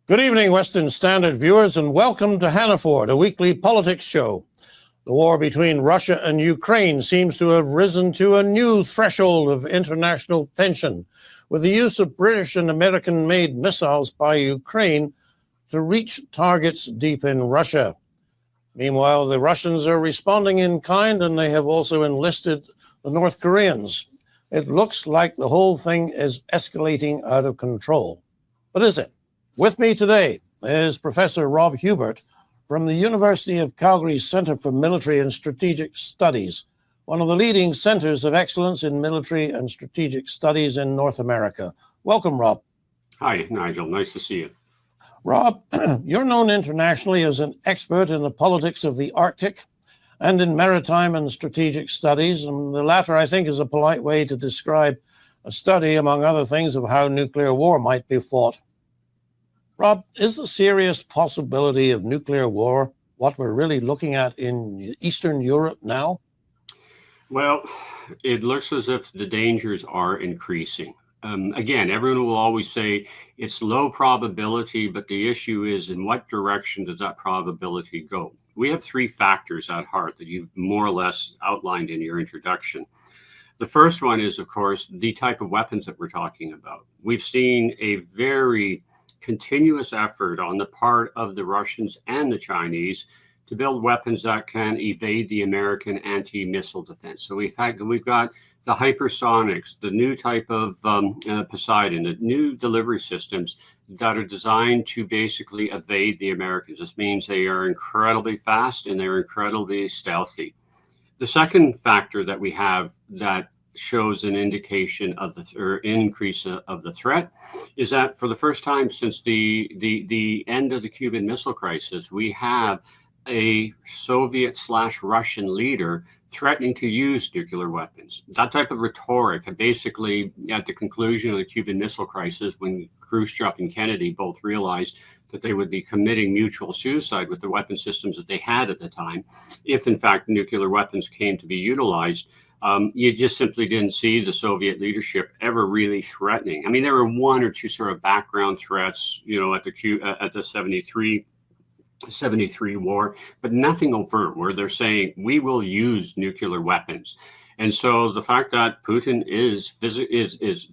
Good evening, Western Standard viewers, and welcome to HANNAFORD, a weekly politics show. The war between Russia and Ukraine seems to have risen to a new threshold of international tension, with the use of British and American-made missiles by Ukraine to reach targets deep in Russia. Meanwhile, the Russians are responding in kind, and they have also enlisted the North Koreans. It looks like the whole thing is escalating out of control. But is it? With me today is Professor Rob Huebert from the University of Calgary's Centre for Military and Strategic Studies, one of the leading centres of excellence in military and strategic studies in North America. Welcome, Rob. Hi, Nigel. Nice to see you. Rob, you're known internationally as an expert in the politics of the Arctic and in maritime and strategic studies, and the latter, I think, is a polite way to describe a study, among other things, of how nuclear war might be fought. Rob, is the serious possibility of nuclear war what we're really looking at in Eastern Europe now? Well, it looks as if the dangers are increasing. Again, everyone will always say it's low probability, but the issue is in what direction does that probability go? We have three factors at heart that you've more or less outlined in your introduction. The first one is, of course, the type of weapons that we're talking about. We've seen a very continuous effort on the part of the Russians and the Chinese to build weapons that can evade the American anti-missile defense. So we've got the hypersonics, the new type of Poseidon, the new delivery systems that are designed to basically evade the Americans. This means they are incredibly fast and they're incredibly stealthy. The second factor that we have that shows an indication of the increase of the threat is that for the first time since the end of the Cuban Missile Crisis, we have a Soviet/Russian leader threatening to use nuclear weapons. That type of rhetoric had basically, at the conclusion of the Cuban Missile Crisis, when Khrushchev and Kennedy both realized that they would be committing mutual suicide with the weapon systems that they had at the time, if in fact nuclear weapons came to be utilized, you just simply didn't see the Soviet leadership ever really threatening. I mean, there were one or two sort of background threats, at the 73 war, but nothing overt where they're saying we will use nuclear weapons. And so the fact that Putin is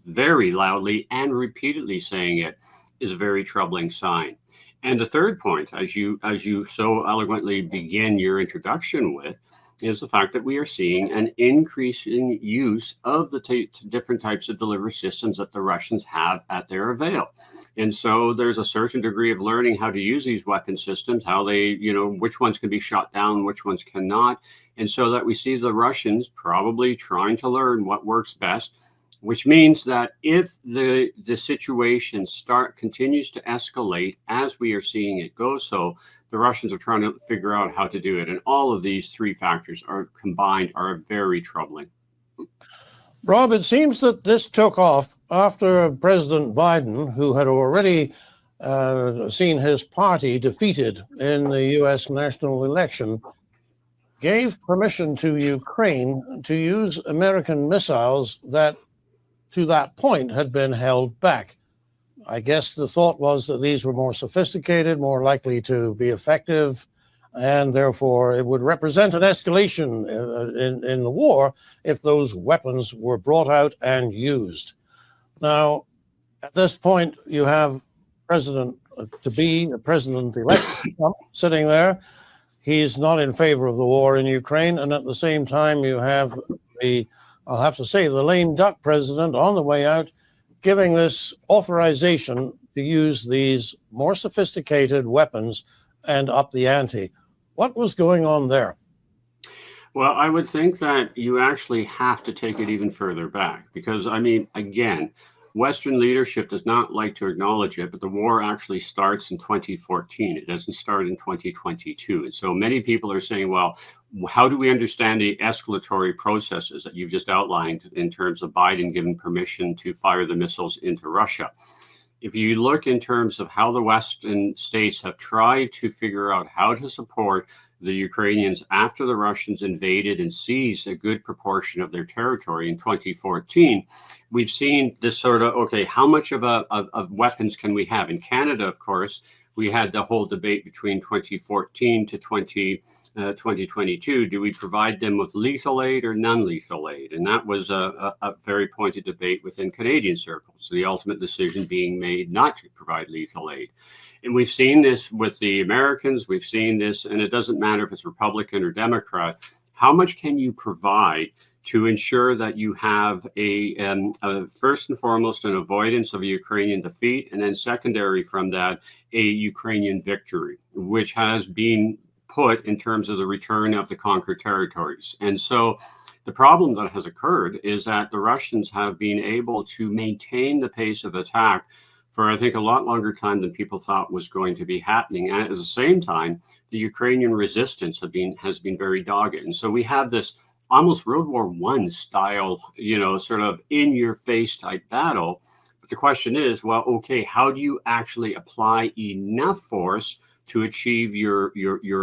very loudly and repeatedly saying it is a very troubling sign. And the third point, as you so eloquently begin your introduction with, is the fact that we are seeing an increasing use of the different types of delivery systems that the Russians have at their avail. And so there's a certain degree of learning how to use these weapon systems, how they, which ones can be shot down, which ones cannot. And so that we see the Russians probably trying to learn what works best, which means that if the situation continues to escalate as we are seeing it go, so the Russians are trying to figure out how to do it. And all of these three factors are very troubling. Rob, it seems that this took off after President Biden, who had already seen his party defeated in the U.S. national election, gave permission to Ukraine to use American missiles that to that point had been held back. I guess the thought was that these were more sophisticated, more likely to be effective, and therefore it would represent an escalation in the war if those weapons were brought out and used. Now, at this point, you have President-elect Trump sitting there. He's not in favor of the war in Ukraine, and at the same time, you have I'll have to say, the lame duck president on the way out, giving this authorization to use these more sophisticated weapons and up the ante. What was going on there? Well, I would think that you actually have to take it even further back because, I mean, again, Western leadership does not like to acknowledge it, but the war actually starts in 2014. It doesn't start in 2022. And so many people are saying, well, how do we understand the escalatory processes that you've just outlined in terms of Biden giving permission to fire the missiles into Russia? If you look in terms of how the Western states have tried to figure out how to support the Ukrainians, after the Russians invaded and seized a good proportion of their territory in 2014, we've seen this sort of, okay, how much of weapons can we have? In Canada, of course, we had the whole debate between 2014 to 2022. Do we provide them with lethal aid or non-lethal aid? And that was a very pointed debate within Canadian circles, the ultimate decision being made not to provide lethal aid. And we've seen this with the Americans. We've seen this, and it doesn't matter if it's Republican or Democrat. How much can you provide to ensure that you have a first and foremost an avoidance of a Ukrainian defeat, and then secondary from that, a Ukrainian victory, which has been put in terms of the return of the conquered territories. And so the problem that has occurred is that the Russians have been able to maintain the pace of attack for, I think, a lot longer time than people thought was going to be happening. And at the same time, the Ukrainian resistance has been very dogged. And so we have this almost World War I style, sort of in your face type battle. But the question is, well, okay, how do you actually apply enough force to achieve your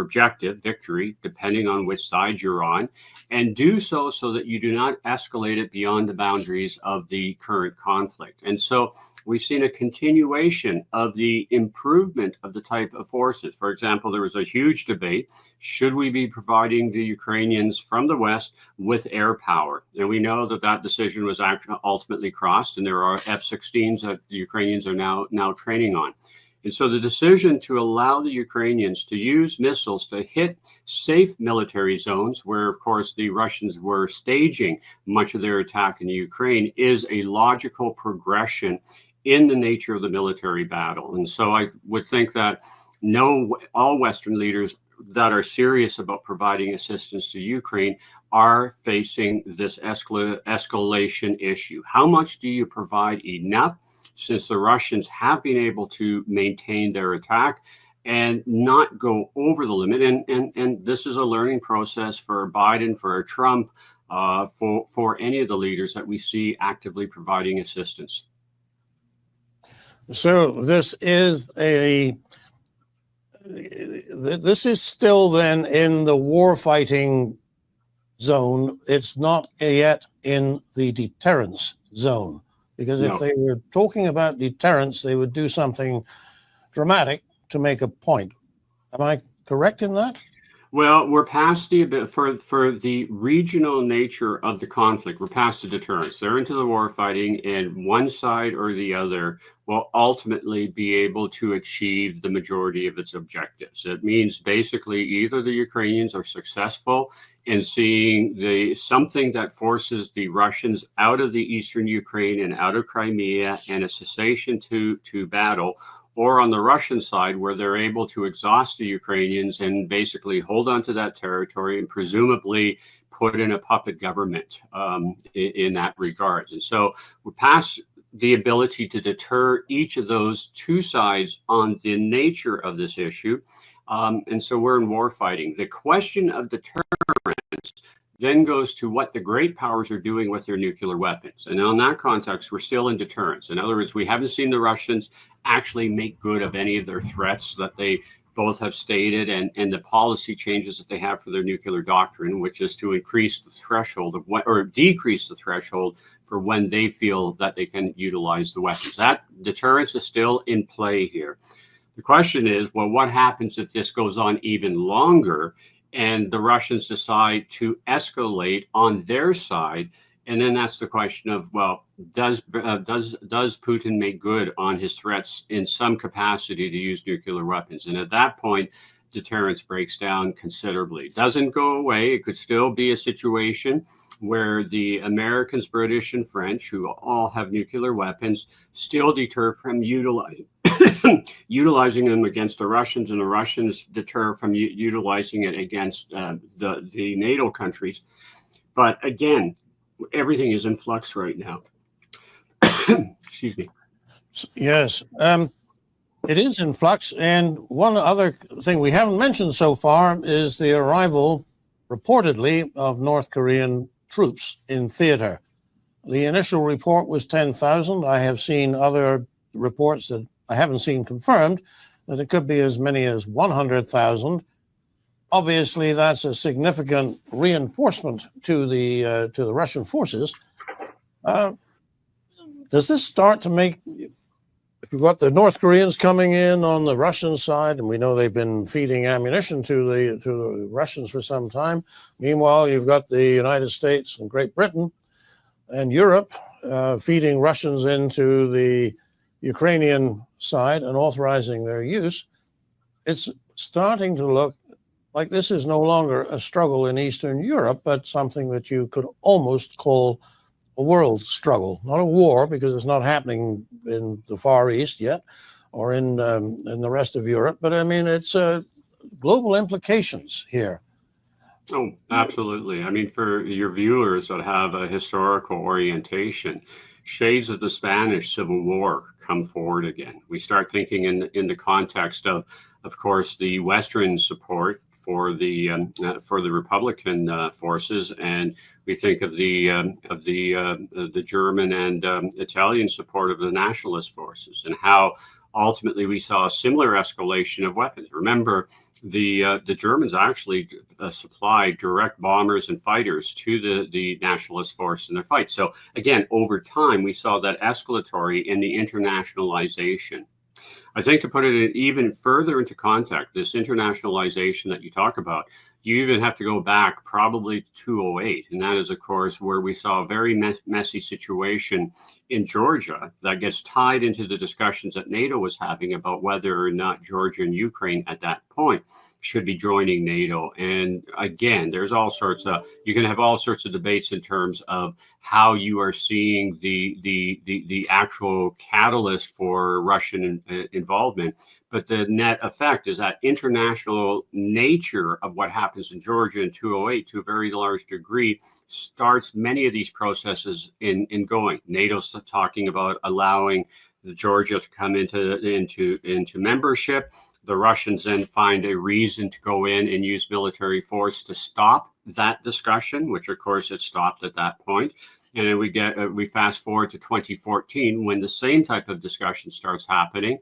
objective, victory, depending on which side you're on, and do so that you do not escalate it beyond the boundaries of the current conflict. And so we've seen a continuation of the improvement of the type of forces. For example, there was a huge debate. Should we be providing the Ukrainians from the West with air power? And we know that decision was actually ultimately crossed, and there are F-16s that the Ukrainians are now training on. And so the decision to allow the Ukrainians to use missiles to hit safe military zones, where, of course, the Russians were staging much of their attack in Ukraine, is a logical progression in the nature of the military battle. And so I would think that all Western leaders that are serious about providing assistance to Ukraine are facing this escalation issue. How much do you provide enough, since the Russians have been able to maintain their attack and not go over the limit? And this is a learning process for Biden, for Trump, for any of the leaders that we see actively providing assistance. So this is still then in the war fighting zone. It's not yet in the deterrence zone. Because if they were talking about deterrence, they would do something dramatic to make a point. Am I correct in that? Well, we're past for the regional nature of the conflict. We're past the deterrence. They're into the war fighting, and one side or the other will ultimately be able to achieve the majority of its objectives. It means basically either the Ukrainians are successful in seeing something that forces the Russians out of the eastern Ukraine and out of Crimea and a cessation to battle, or on the Russian side, where they're able to exhaust the Ukrainians and basically hold on to that territory and presumably put in a puppet government in that regard. And so we're past the ability to deter each of those two sides on the nature of this issue. And so we're in war fighting. The question of deterrence then goes to what the great powers are doing with their nuclear weapons. And in that context, we're still in deterrence. In other words, we haven't seen the Russians actually make good of any of their threats that they both have stated, and the policy changes that they have for their nuclear doctrine, which is to increase the threshold of or decrease the threshold for when they feel that they can utilize the weapons. That deterrence is still in play here. The question is, well, what happens if this goes on even longer and the Russians decide to escalate on their side? And then that's the question of, well, does Putin make good on his threats in some capacity to use nuclear weapons? And at that point, deterrence breaks down considerably. It doesn't go away. It could still be a situation where the Americans, British, and French, who all have nuclear weapons, still deter from utilizing them against the Russians, and the Russians deter from utilizing it against the NATO countries. But again, everything is in flux right now. Excuse me. Yes, it is in flux. And one other thing we haven't mentioned so far is the arrival, reportedly, of North Korean troops in theater. The initial report was 10,000. I have seen other reports that I haven't seen confirmed that it could be as many as 100,000. obviously that's a significant reinforcement to the Russian forces. Does this start to make, if you've got the North Koreans coming in on the Russian side, and we know they've been feeding ammunition to the Russians for some time. Meanwhile, you've got the United States and Great Britain and Europe feeding Russians into the Ukrainian side and authorizing their use. It's starting to look like this is no longer a struggle in Eastern Europe, but something that you could almost call a world struggle, not a war, because it's not happening in the Far East yet, or in the rest of Europe. But I mean, it's global implications here. Oh, absolutely. I mean, for your viewers that have a historical orientation, shades of the Spanish Civil War come forward again. We start thinking in the context of course, the Western support for the Republican forces, and we think of the German and Italian support of the nationalist forces, and how ultimately we saw a similar escalation of weapons. Remember, the Germans actually supplied direct bombers and fighters to the nationalist force in their fight. So again, over time, we saw that escalatory in the internationalization. I think to put it even further into context, this internationalization that you talk about, you even have to go back probably to 2008. And that is, of course, where we saw a very messy situation in Georgia that gets tied into the discussions that NATO was having about whether or not Georgia and Ukraine at that point should be joining NATO. And again, there's all sorts of, you can have all sorts of debates in terms of how you are seeing the actual catalyst for Russian involvement. But the net effect is that international nature of what happens in Georgia in 2008, to a very large degree, starts many of these processes in going. NATO's talking about allowing Georgia to come into membership. The Russians then find a reason to go in and use military force to stop that discussion, which of course it stopped at that point. And then we fast forward to 2014 when the same type of discussion starts happening,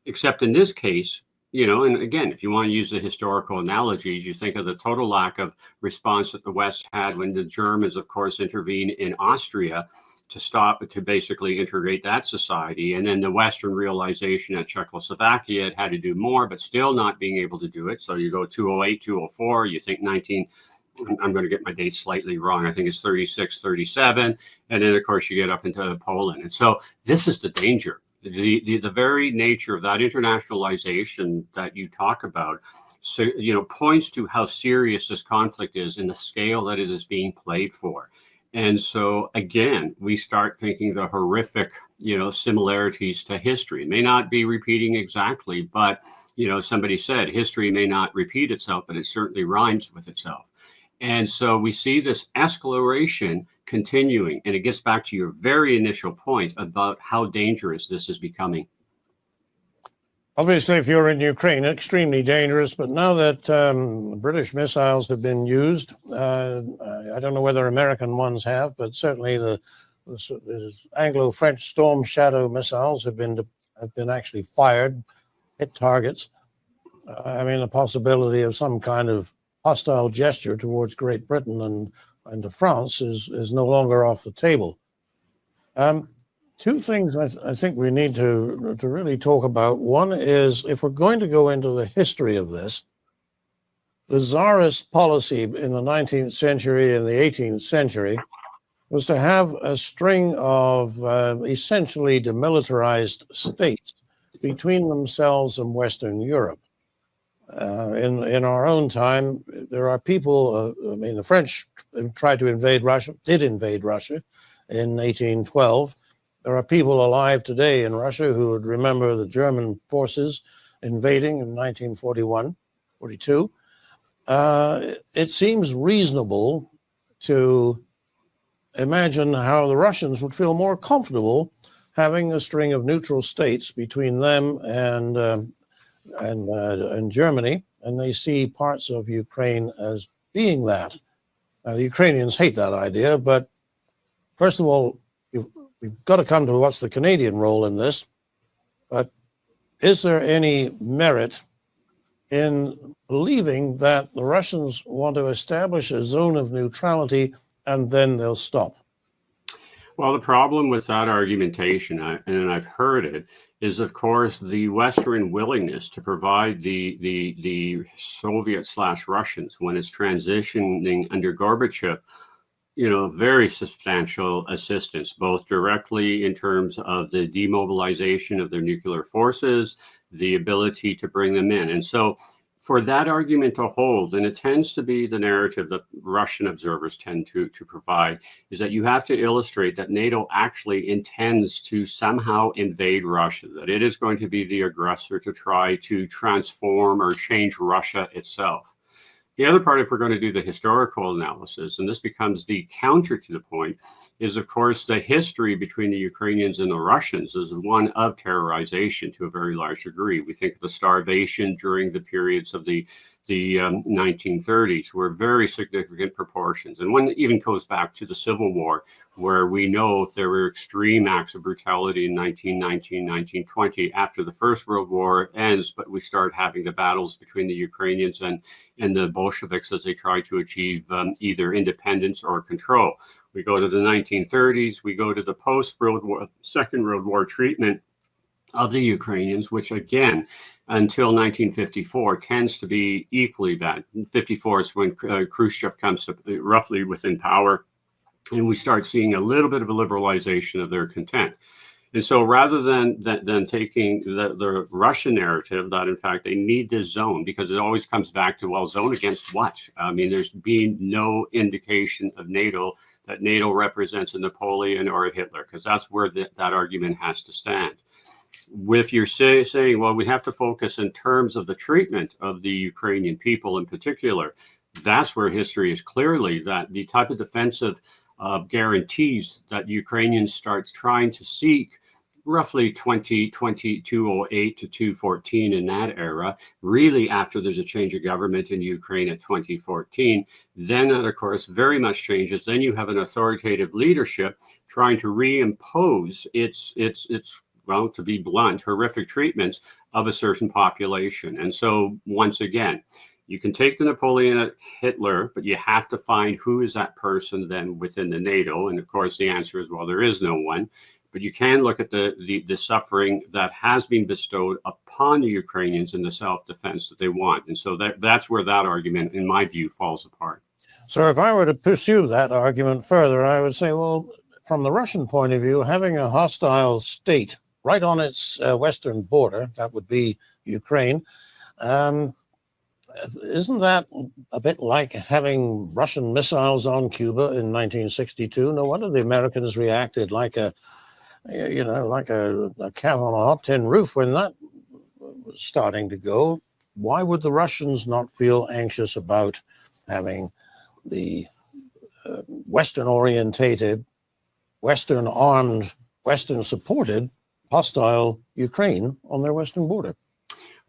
except in this case, you know, and again, if you want to use the historical analogies, you think of the total lack of response that the West had when the Germans, of course, intervened in Austria to basically integrate that society. And then the Western realization that Czechoslovakia had to do more, but still not being able to do it. So you go 208, 204, you think I'm going to get my dates slightly wrong. I think it's 36, 37. And then, of course, you get up into Poland. And so this is the danger. The very nature of that internationalization that you talk about, so, you know, points to how serious this conflict is and the scale that it is being played for. And so, again, we start thinking the horrific, you know, similarities to history. It may not be repeating exactly, but, you know, somebody said history may not repeat itself, but it certainly rhymes with itself. And so we see this escalation continuing, and it gets back to your very initial point about how dangerous this is becoming. Obviously, if you're in Ukraine, extremely dangerous. But now that British missiles have been used, I don't know whether American ones have, but certainly the Anglo-French Storm Shadow missiles have been actually fired, hit targets. I mean, the possibility of some kind of hostile gesture towards Great Britain and to France is no longer off the table. Two things I think we need to really talk about. One is, if we're going to go into the history of this, the Tsarist policy in the 19th century and the 18th century was to have a string of essentially demilitarized states between themselves and Western Europe. In our own time, there are people, I mean, the French tried to invade Russia, did invade Russia in 1812. There are people alive today in Russia who would remember the German forces invading in 1941, 42. It seems reasonable to imagine how the Russians would feel more comfortable having a string of neutral states between them and Germany, and they see parts of Ukraine as being that. Now, the Ukrainians hate that idea, but first of all, we've got to come to what's the Canadian role in this. But is there any merit in believing that the Russians want to establish a zone of neutrality and then they'll stop? Well, the problem with that argumentation, and I've heard it, is of course the Western willingness to provide the Soviet/Russians when it's transitioning under Gorbachev, very substantial assistance, both directly in terms of the demobilization of their nuclear forces, the ability to bring them in. And so for that argument to hold, and it tends to be the narrative that Russian observers tend to provide, is that you have to illustrate that NATO actually intends to somehow invade Russia, that it is going to be the aggressor to try to transform or change Russia itself. The other part, if we're going to do the historical analysis, and this becomes the counter to the point, is of course the history between the Ukrainians and the Russians is one of terrorization to a very large degree. We think of the starvation during the periods of the 1930s were very significant proportions. And one even goes back to the Civil War, where we know there were extreme acts of brutality in 1919, 1920 after the First World War ends, but we start having the battles between the Ukrainians and the Bolsheviks as they try to achieve either independence or control. We go to the 1930s, we go to the post-World War, Second World War treatment of the Ukrainians, which again, until 1954, tends to be equally bad. 54 is when Khrushchev comes to roughly within power, and we start seeing a little bit of a liberalization of their content. And so rather than taking the Russian narrative that, in fact, they need this zone, because it always comes back to, well, zone against what? I mean, there's been no indication of NATO that NATO represents a Napoleon or a Hitler, because that's where that argument has to stand. If you're saying, well, we have to focus in terms of the treatment of the Ukrainian people in particular, that's where history is clearly that the type of defensive guarantees that Ukrainians start trying to seek roughly 208 to 214 in that era, really after there's a change of government in Ukraine at 2014, then that, of course, very much changes. Then you have an authoritative leadership trying to reimpose its well, to be blunt, horrific treatments of a certain population. And so, once again, you can take the Napoleon Hitler, but you have to find who is that person then within the NATO. And of course, the answer is, well, there is no one. But you can look at the suffering that has been bestowed upon the Ukrainians in the self-defense that they want. And so that's where that argument, in my view, falls apart. So if I were to pursue that argument further, I would say, well, from the Russian point of view, having a hostile state right on its western border, that would be Ukraine, isn't that a bit like having Russian missiles on Cuba in 1962? No wonder the Americans reacted like a cat on a hot tin roof when that was starting to go. Why would the Russians not feel anxious about having the Western-orientated, Western-armed, Western-supported hostile Ukraine on their western border?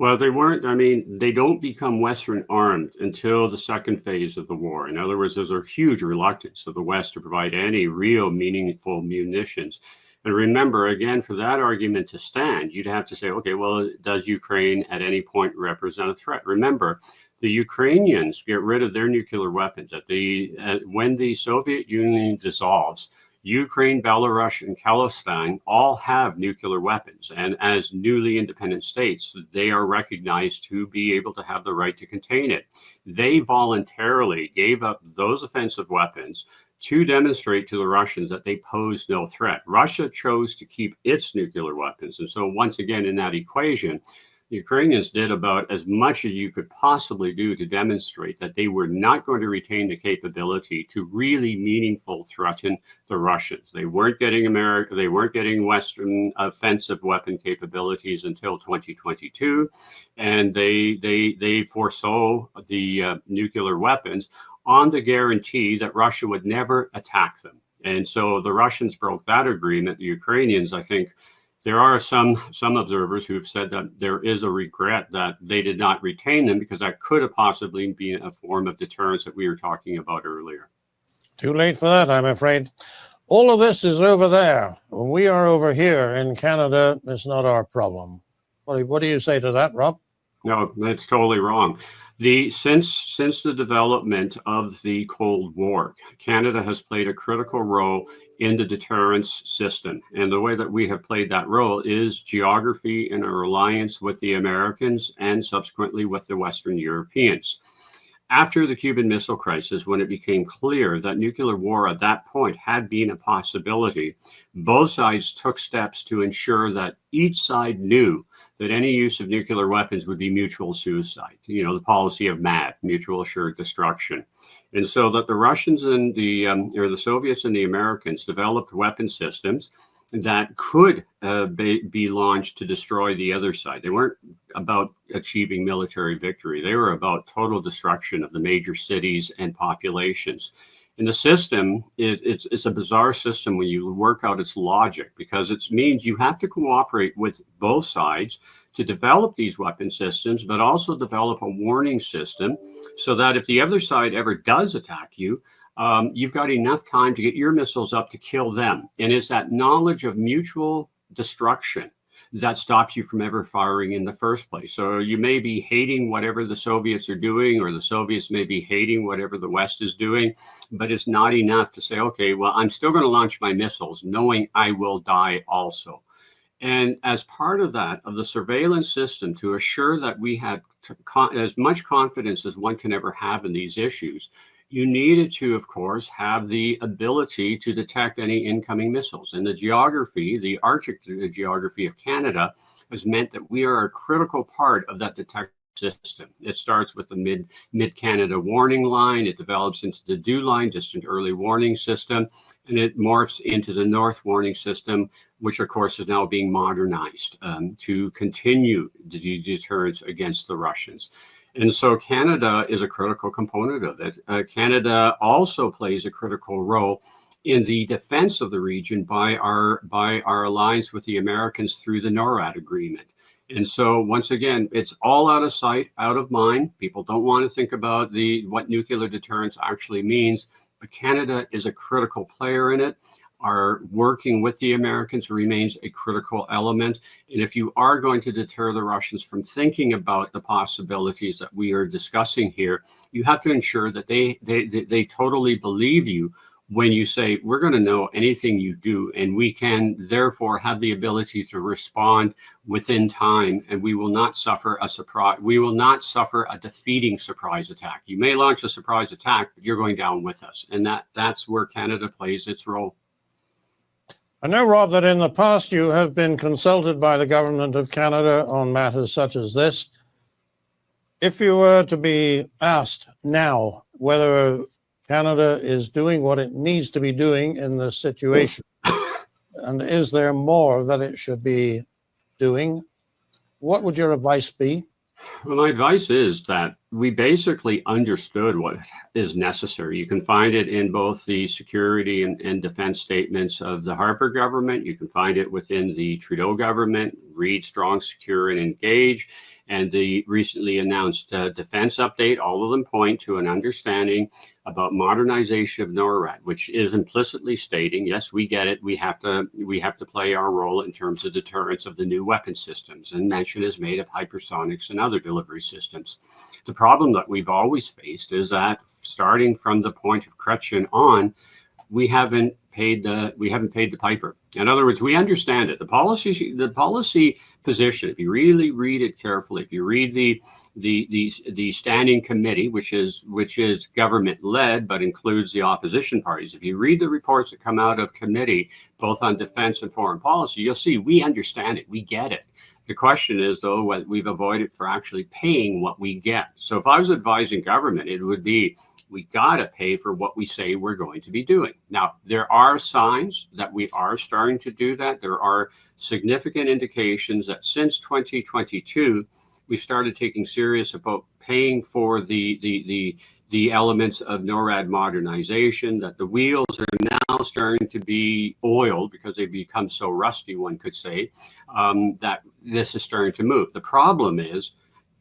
Well, they don't become Western armed until the second phase of the war. In other words, there's a huge reluctance of the West to provide any real meaningful munitions. And remember, again, for that argument to stand, you'd have to say, okay, well, does Ukraine at any point represent a threat? Remember, the Ukrainians get rid of their nuclear weapons. When the Soviet Union dissolves, Ukraine, Belarus, and Kazakhstan all have nuclear weapons. And as newly independent states, they are recognized to be able to have the right to contain it. They voluntarily gave up those offensive weapons to demonstrate to the Russians that they pose no threat. Russia chose to keep its nuclear weapons. And so once again, in that equation, the Ukrainians did about as much as you could possibly do to demonstrate that they were not going to retain the capability to really meaningful threaten the Russians. They weren't getting Western offensive weapon capabilities until 2022, and they foresaw the nuclear weapons on the guarantee that Russia would never attack them. And so the Russians broke that agreement. The Ukrainians, I think, there are some observers who have said that there is a regret that they did not retain them, because that could have possibly been a form of deterrence that we were talking about earlier. Too late for that, I'm afraid. All of this is over there. When we are over here in Canada, it's not our problem. What do you say to that, Rob? No, that's totally wrong. Since the development of the Cold War, Canada has played a critical role in the deterrence system. And the way that we have played that role is geography and our alliance with the Americans and subsequently with the Western Europeans. After the Cuban Missile Crisis, when it became clear that nuclear war at that point had been a possibility, both sides took steps to ensure that each side knew that any use of nuclear weapons would be mutual suicide, the policy of MAD, mutual assured destruction. And so that the Russians and or the Soviets and the Americans developed weapon systems that could be launched to destroy the other side. They weren't about achieving military victory. They were about total destruction of the major cities and populations. And the system, it's a bizarre system when you work out its logic, because it means you have to cooperate with both sides to develop these weapon systems, but also develop a warning system so that if the other side ever does attack you, you've got enough time to get your missiles up to kill them. And it's that knowledge of mutual destruction that stops you from ever firing in the first place. So you may be hating whatever the Soviets are doing, or the Soviets may be hating whatever the West is doing, but it's not enough to say, okay, well, I'm still going to launch my missiles knowing I will die also. And as part of that, of the surveillance system, to assure that we had as much confidence as one can ever have in these issues, you needed to, of course, have the ability to detect any incoming missiles. And the geography, the Arctic geography of Canada, has meant that we are a critical part of that detection system. It starts with the mid-Canada warning line. It develops into the DEW line, distant early warning system, and it morphs into the North warning system, which, of course, is now being modernized to continue the deterrence against the Russians. And so Canada is a critical component of it. Canada also plays a critical role in the defense of the region by our alliance with the Americans through the NORAD agreement. And so once again, it's all out of sight, out of mind. People don't want to think about what nuclear deterrence actually means, but Canada is a critical player in it. Our working with the Americans remains a critical element. And if you are going to deter the Russians from thinking about the possibilities that we are discussing here, you have to ensure that they totally believe you when you say, we're going to know anything you do, and we can therefore have the ability to respond within time, and we will not suffer a surprise. We will not suffer a defeating surprise attack. You may launch a surprise attack, but you're going down with us. And that's where Canada plays its role. I know, Rob, that in the past you have been consulted by the government of Canada on matters such as this. If you were to be asked now whether Canada is doing what it needs to be doing in this situation, and is there more that it should be doing, what would your advice be? Well, my advice is that we basically understood what is necessary. You can find it in both the security and defense statements of the Harper government. You can find it within the Trudeau government, read Strong, Secure, and Engage, and the recently announced defense update. All of them point to an understanding about modernization of NORAD, which is implicitly stating, yes, we get it. We have to play our role in terms of deterrence of the new weapon systems. And mention is made of hypersonics and other delivery systems. The problem that we've always faced is that starting from the point of Chrétien on, we haven't paid the piper. In other words, we understand it. The policy position, if you really read it carefully, if you read the standing committee, which is government led but includes the opposition parties, if you read the reports that come out of committee, both on defense and foreign policy, you'll see we understand it, we get it. The question is, though, what we've avoided for actually paying what we get. So if I was advising government, it would be, we got to pay for what we say we're going to be doing. Now, there are signs that we are starting to do that. There are significant indications that since 2022, we started taking serious about paying for the elements of NORAD modernization, that the wheels are now starting to be oiled because they've become so rusty, one could say, that this is starting to move. The problem is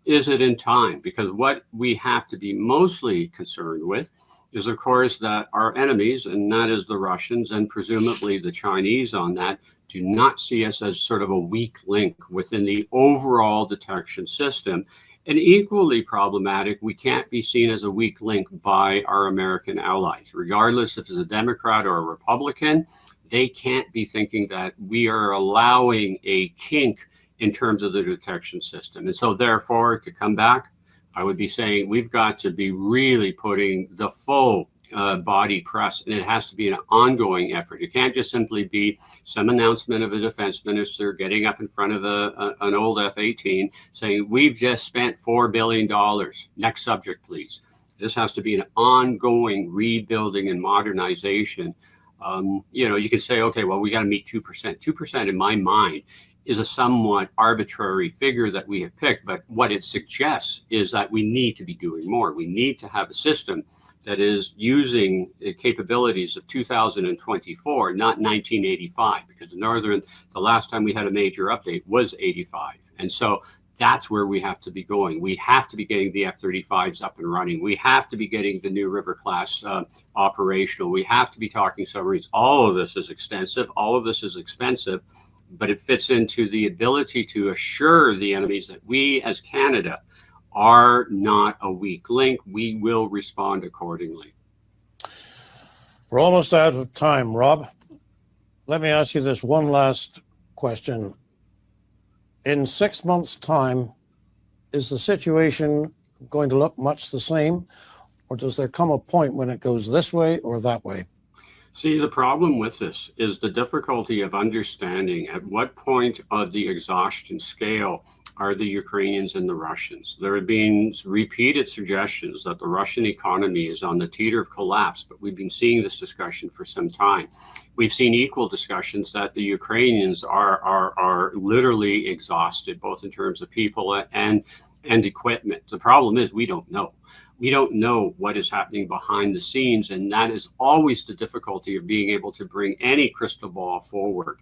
it in time? Because what we have to be mostly concerned with is, of course, that our enemies, and that is the Russians and presumably the Chinese on that, do not see us as sort of a weak link within the overall detection system. And equally problematic, we can't be seen as a weak link by our American allies. Regardless if it's a Democrat or a Republican, they can't be thinking that we are allowing a kink in terms of the detection system. And so therefore, to come back, I would be saying we've got to be really putting the full body press, and it has to be an ongoing effort. It can't just simply be some announcement of a defense minister getting up in front of an old F-18 saying, we've just spent $4 billion. Next subject, please. This has to be an ongoing rebuilding and modernization. You can say, okay, well, we got to meet 2%. 2% in my mind is a somewhat arbitrary figure that we have picked, but what it suggests is that we need to be doing more. We need to have a system that is using the capabilities of 2024, not 1985, because the last time we had a major update was 85. And so that's where we have to be going. We have to be getting the F-35s up and running. We have to be getting the new River class operational. We have to be talking submarines. All of this is extensive. All of this is expensive, but it fits into the ability to assure the enemies that we as Canada are not a weak link. We will respond accordingly. We're almost out of time, Rob. Let me ask you this one last question. In 6 months' time, is the situation going to look much the same, or does there come a point when it goes this way or that way? See, the problem with this is the difficulty of understanding at what point of the exhaustion scale are the Ukrainians and the Russians. There have been repeated suggestions that the Russian economy is on the teeter of collapse, but we've been seeing this discussion for some time. We've seen equal discussions that the Ukrainians are literally exhausted, both in terms of people and equipment. The problem is we don't know. We don't know what is happening behind the scenes, and that is always the difficulty of being able to bring any crystal ball forward.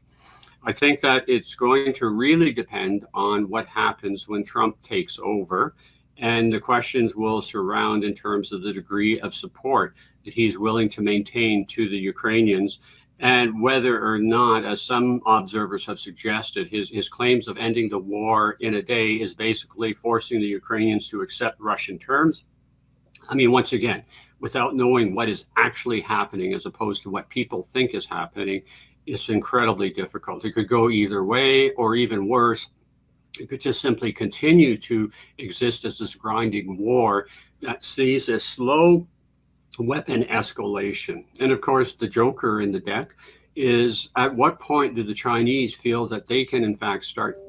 I think that it's going to really depend on what happens when Trump takes over, and the questions will surround in terms of the degree of support that he's willing to maintain to the Ukrainians, and whether or not, as some observers have suggested, his claims of ending the war in a day is basically forcing the Ukrainians to accept Russian terms. I mean, once again, without knowing what is actually happening as opposed to what people think is happening, it's incredibly difficult. It could go either way, or even worse, it could just simply continue to exist as this grinding war that sees a slow weapon escalation. And of course, the joker in the deck is, at what point do the Chinese feel that they can in fact start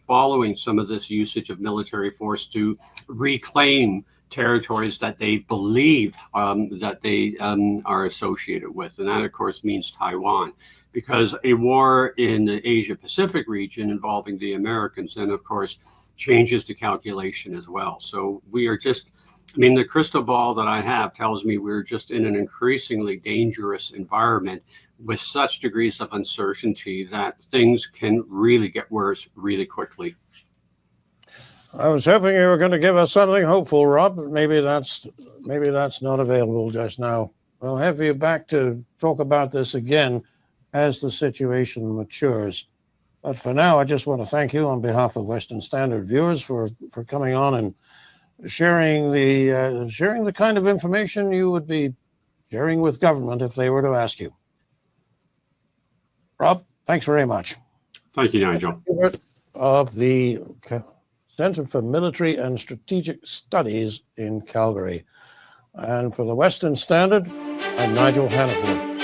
following some of this usage of military force to reclaim territories that they believe that they are associated with. And that, of course, means Taiwan, because a war in the Asia-Pacific region involving the Americans then, of course, changes the calculation as well. So we are just, I mean, the crystal ball that I have tells me we're just in an increasingly dangerous environment with such degrees of uncertainty that things can really get worse really quickly. I was hoping you were going to give us something hopeful, Rob. Maybe that's not available just now. We'll have you back to talk about this again as the situation matures. But for now, I just want to thank you on behalf of Western Standard viewers for coming on and sharing the kind of information you would be sharing with government if they were to ask you. Rob, thanks very much. Thank you, Nigel. Of the Center for Military and Strategic Studies in Calgary. And for the Western Standard, I'm Nigel Hannaford.